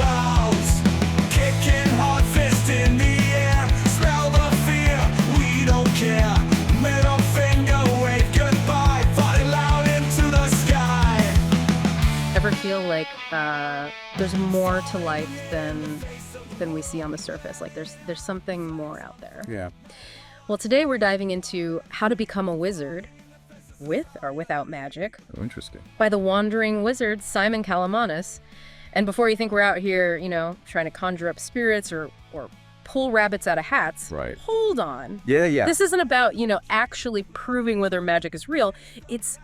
clouds, kicking hard fist in the air. Smell the fear, we don't care. Middle finger, wave goodbye. Volley loud into the sky. Ever feel like there's more to life than we see on the surface? Like there's something more out there. Yeah. Well, today we're diving into How to Become a Wizard with or Without Magic Oh, interesting. by the wandering wizard Simon Kalamanis. And before you think we're out here, trying to conjure up spirits or pull rabbits out of hats, Right. hold on. Yeah. This isn't about, actually proving whether magic is real. It's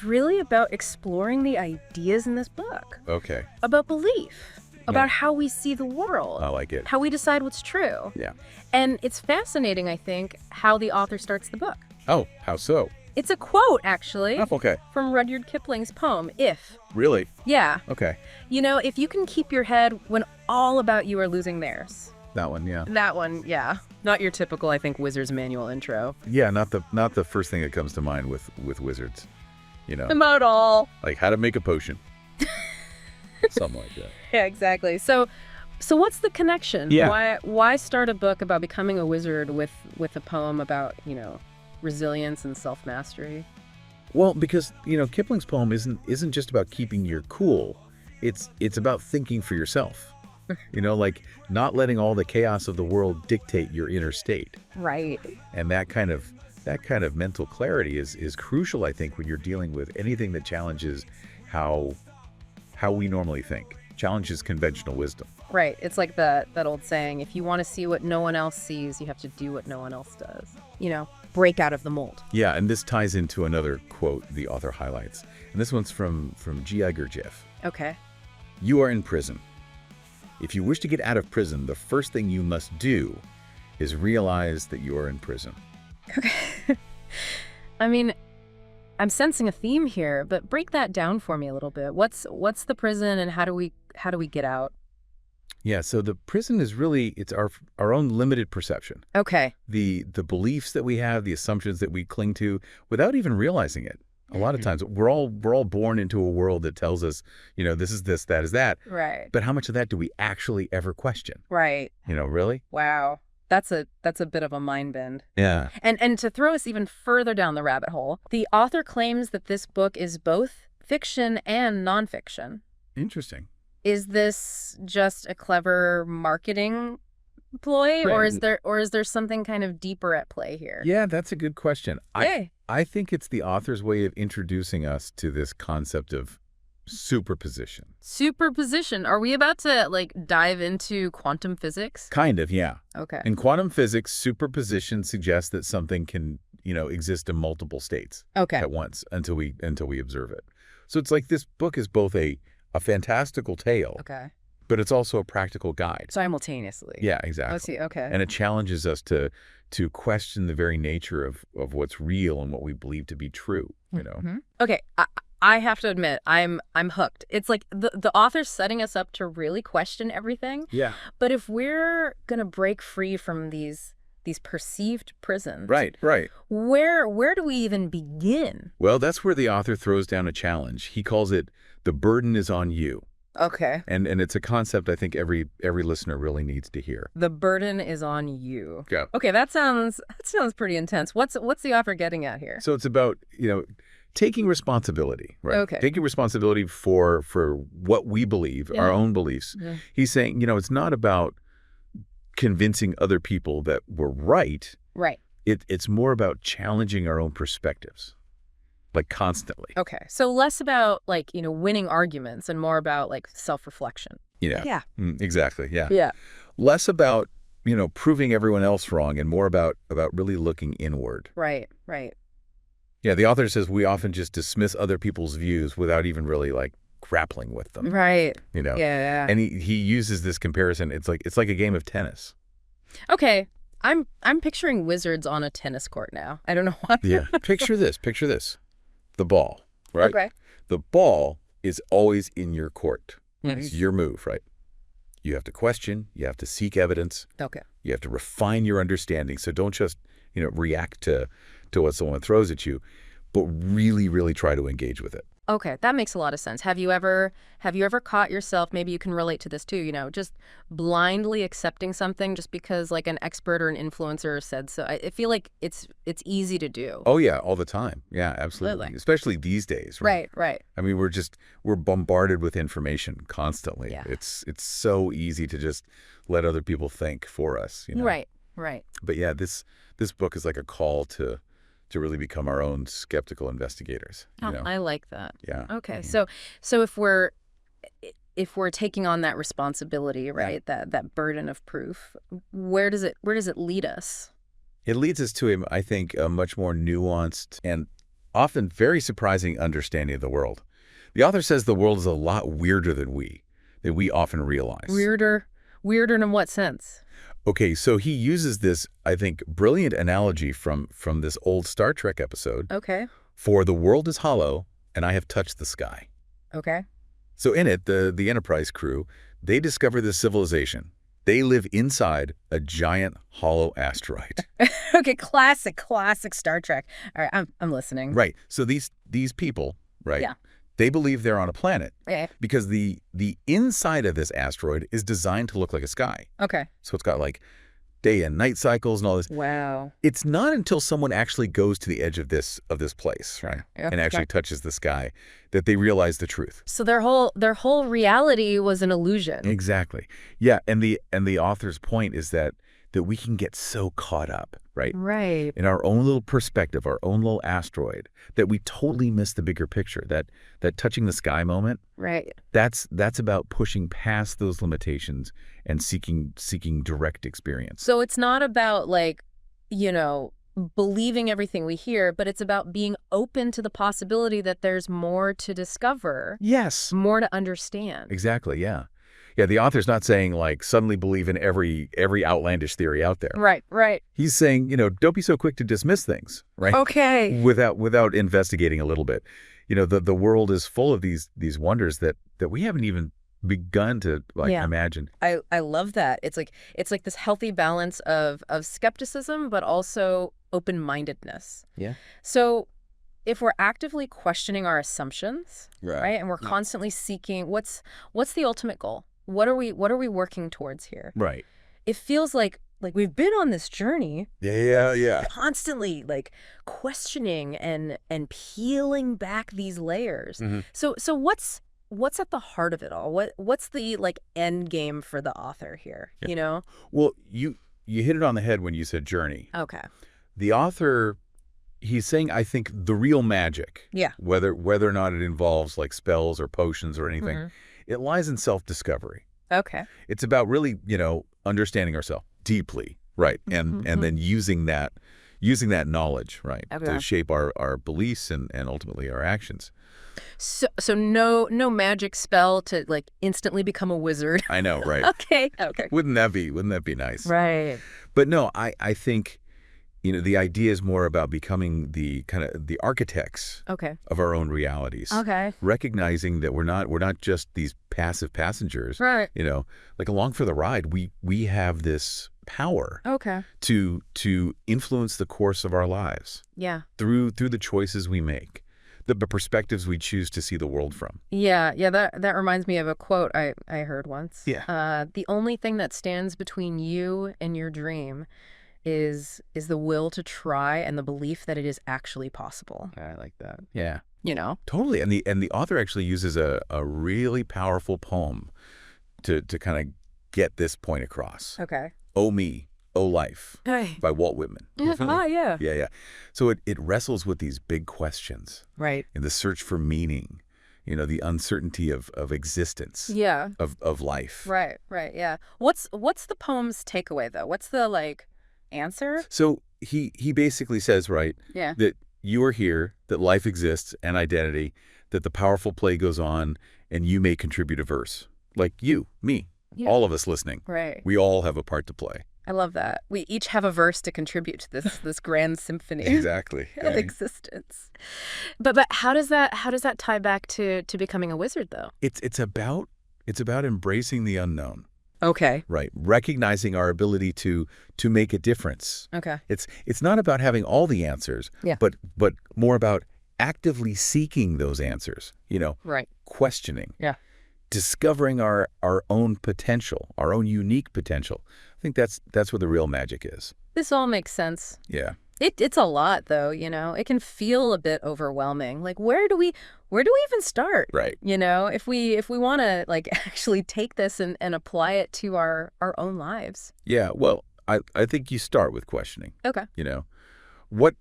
really about exploring the ideas in this book, Okay. about belief, about how we see the world, I like it. how we decide what's true. Yeah. And it's fascinating, I think, how the author starts the book. Oh, how so? It's a quote, actually, Oh, okay. from Rudyard Kipling's poem, If. Really? Yeah. Okay. If you can keep your head when all about you are losing theirs. That one, yeah. That one, yeah. Not your typical, I think, Wizard's Manual intro. Yeah, not the first thing that comes to mind with wizards. Not at all. Like how to make a potion. Something like that. Yeah, exactly. So what's the connection? Yeah. Why start a book about becoming a wizard with a poem about, resilience and self-mastery? Well, because, Kipling's poem isn't just about keeping your cool. It's about thinking for yourself. Like not letting all the chaos of the world dictate your inner state. Right. And that kind of mental clarity is crucial, I think, when you're dealing with anything that challenges how we normally think, challenges conventional wisdom. Right. It's like that old saying, if you want to see what no one else sees, you have to do what no one else does. Break out of the mold. Yeah, and this ties into another quote the author highlights. And this one's from G.I. Gurdjieff. Okay. You are in prison. If you wish to get out of prison, the first thing you must do is realize that you are in prison. Okay. I mean, I'm sensing a theme here, but break that down for me a little bit. What's the prison and how do we get out? Yeah, so the prison is really, it's our own limited perception. Okay. The beliefs that we have, the assumptions that we cling to without even realizing it. A lot of times we're all born into a world that tells us, this is this, that is that. Right. But how much of that do we actually ever question? Right. Really? Wow. That's a bit of a mind bend. Yeah. And to throw us even further down the rabbit hole, the author claims that this book is both fiction and nonfiction. Interesting. Is this just a clever marketing ploy, Right. or is there something kind of deeper at play here? Yeah, that's a good question. Hey. I think it's the author's way of introducing us to this concept of superposition. Superposition. Are we about to dive into quantum physics? Kind of, yeah. Okay. In quantum physics, superposition suggests that something can, exist in multiple states Okay. at once until we observe it. So it's like this book is both a fantastical tale, Okay. but it's also a practical guide. Simultaneously. Yeah, exactly. Let's see. Okay. And it challenges us to question the very nature of what's real and what we believe to be true, Mhm. Okay. I have to admit, I'm hooked. It's like the author's setting us up to really question everything. Yeah. But if we're gonna break free from these perceived prisons, Right. where do we even begin? Well, that's where the author throws down a challenge. He calls it "the burden is on you," Okay. and it's a concept I think every listener really needs to hear. The burden is on you. Yeah. Okay, that sounds pretty intense. What's the author getting at here? So it's about taking responsibility, right? Okay. Taking responsibility for what we believe, Yeah. our own beliefs. Yeah. He's saying, it's not about convincing other people that we're right. Right. It's more about challenging our own perspectives, like constantly. Okay. So less about winning arguments and more about self-reflection. Yeah. Exactly. Yeah. Yeah. Less about, proving everyone else wrong and more about really looking inward. Right. Yeah. The author says we often just dismiss other people's views without even really grappling with them. Right. Yeah. And he uses this comparison. It's like a game of tennis. Okay. I'm picturing wizards on a tennis court now. I don't know why. Yeah. Picture this. The ball, right? Okay. The ball is always in your court. Mhm. It's your move, right? You have to question, you have to seek evidence, Okay. you have to refine your understanding. So don't just, react to what someone throws at you, but really, really try to engage with it. Okay, that makes a lot of sense. Have you ever caught yourself, maybe you can relate to this too, just blindly accepting something just because like an expert or an influencer said so? I feel like it's easy to do. Oh yeah, all the time. Yeah, absolutely. Absolutely. Especially these days, right? Right. I mean, we're bombarded with information constantly. Yeah. It's so easy to just let other people think for us, Right. But yeah, this book is like a call to really become our own skeptical investigators, Oh, I like that. Yeah. Okay. Mhm. So if we're taking on that responsibility, right, that burden of proof, where does it lead us? It leads us to, I think, a much more nuanced and often very surprising understanding of the world. The author says the world is a lot weirder than we often realize. Weirder in what sense? Okay, so he uses this, I think, brilliant analogy from this old Star Trek episode. Okay. For the world is hollow, and I have touched the sky. Okay. So in it, the Enterprise crew, they discover this civilization. They live inside a giant hollow asteroid. Okay, classic Star Trek. All right, I'm listening. Right. So these people, right? Yeah. They believe they're on a planet Okay. because the inside of this asteroid is designed to look like a sky. Okay. So it's got like day and night cycles and all this. Wow. It's not until someone actually goes to the edge of this place, right, Yeah, and actually touches the sky, that they realize the truth. So their whole reality was an illusion. Exactly. Yeah, and the author's point is that we can get so caught up, right, Right. in our own little perspective, our own little asteroid, that we totally miss the bigger picture. That touching the sky moment, Right. that's about pushing past those limitations and seeking direct experience. So it's not about like, believing everything we hear, but it's about being open to the possibility that there's more to discover, Yes. more to understand. Exactly, yeah. Yeah, the author's not saying like suddenly believe in every outlandish theory out there. Right. He's saying, don't be so quick to dismiss things, right? Okay. Without investigating a little bit. The world is full of these wonders that we haven't even begun to imagine. I love that. It's like this healthy balance of skepticism, but also open-mindedness. Yeah. So if we're actively questioning our assumptions, Right. and we're constantly seeking what's the ultimate goal? What are we working towards here? Right. It feels like we've been on this journey Yeah. constantly like questioning and peeling back these layers. Mhm. So what's at the heart of it all? What's the like end game for the author here, Well, you hit it on the head when you said journey. Okay. The author, he's saying, I think, the real magic, Yeah. whether or not it involves like spells or potions or anything, Mhm. it lies in self-discovery. Okay. It's about really, understanding ourselves deeply, right? And then using that knowledge, right, Okay. to shape our beliefs and ultimately our actions. So no magic spell to like instantly become a wizard. I know, right? Okay. Wouldn't that be nice? Right. But no, I think, the idea is more about becoming the kind of the architects Okay. of our own realities. Okay. Recognizing that we're not just these passive passengers. Right. Like along for the ride, we have this power Okay. to influence the course of our lives Yeah. through the choices we make, the perspectives we choose to see the world from. Yeah. That reminds me of a quote I heard once. Yeah. The only thing that stands between you and your dream is the will to try and the belief that it is actually possible. I like that. Yeah. Totally. And the author actually uses a really powerful poem to kind of get this point across. Okay. Oh Me, Oh Life Hey. by Walt Whitman. Yeah. Yeah. So it wrestles with these big questions Right. in the search for meaning, the uncertainty of existence, Yeah. of life. Right. Yeah. What's the poem's takeaway though? What's the answer? So he basically says, right, Yeah. that you are here, that life exists and identity, that the powerful play goes on, and you may contribute a verse. Like you, me, Yeah. all of us listening. Right. We all have a part to play. I love that. We each have a verse to contribute to this grand symphony Exactly. of existence. But how does that tie back to becoming a wizard though? It's about embracing the unknown. Okay. Right. Recognizing our ability to make a difference. Okay. It's not about having all the answers, Yeah. but more about actively seeking those answers, Right. questioning, Yeah. discovering our own potential, our own unique potential. I think that's where the real magic is. This all makes sense. Yeah. It's a lot, though, It can feel a bit overwhelming. Like, where do we even start? Right. If we want to, like, actually take this and apply it to our own lives. Yeah. Well, I think you start with questioning. Okay. What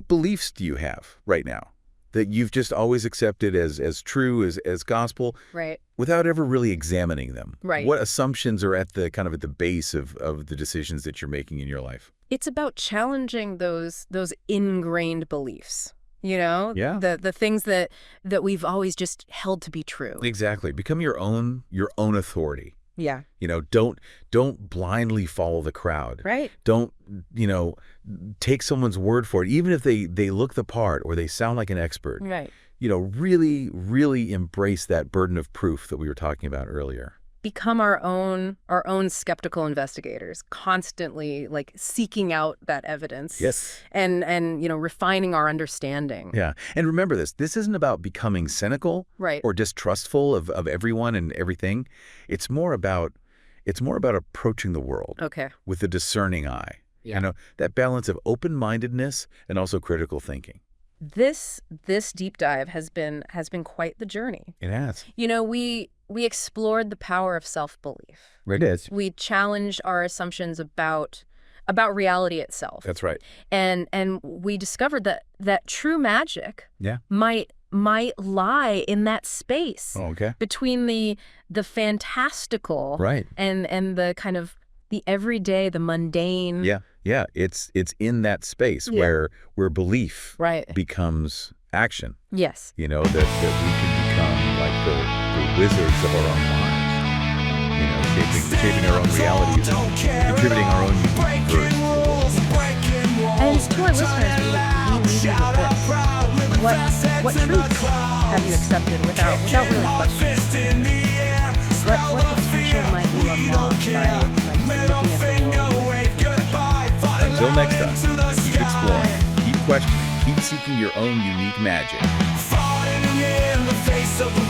beliefs do you have right now that you've just always accepted as true, as gospel, Right. without ever really examining them? Right. What assumptions are at the base of the decisions that you're making in your life? It's about challenging those ingrained beliefs, Yeah. the things that we've always just held to be true. Exactly. Become your own authority. Yeah. Don't blindly follow the crowd. Right. Don't, take someone's word for it, even if they look the part or they sound like an expert. Right. Really, really embrace that burden of proof that we were talking about earlier. Become our own skeptical investigators, constantly like seeking out that evidence. Yes. And refining our understanding. Yeah. And remember this isn't about becoming cynical Right. or distrustful of everyone and everything. It's more about approaching the world Okay. with a discerning eye. Yeah. That balance of open-mindedness and also critical thinking. This deep dive has been quite the journey. It has. We explored the power of self-belief. It is. We challenged our assumptions about reality itself. That's right. And we discovered that true magic Yeah. might lie in that space Oh, okay. between the fantastical Right. and the kind of the everyday, the mundane. Yeah. Yeah. It's in that space Yeah. where belief Right. becomes action. Yes. That we can become like the wizards of our own lives. Shaping our own realities, contributing our own unique version. And to our listeners, we leave you with this. What truth have you accepted without really questioning? What potential might you unlock by looking at the world? Until next time, keep exploring, keep questioning, keep seeking your own unique magic. Falling in the face of the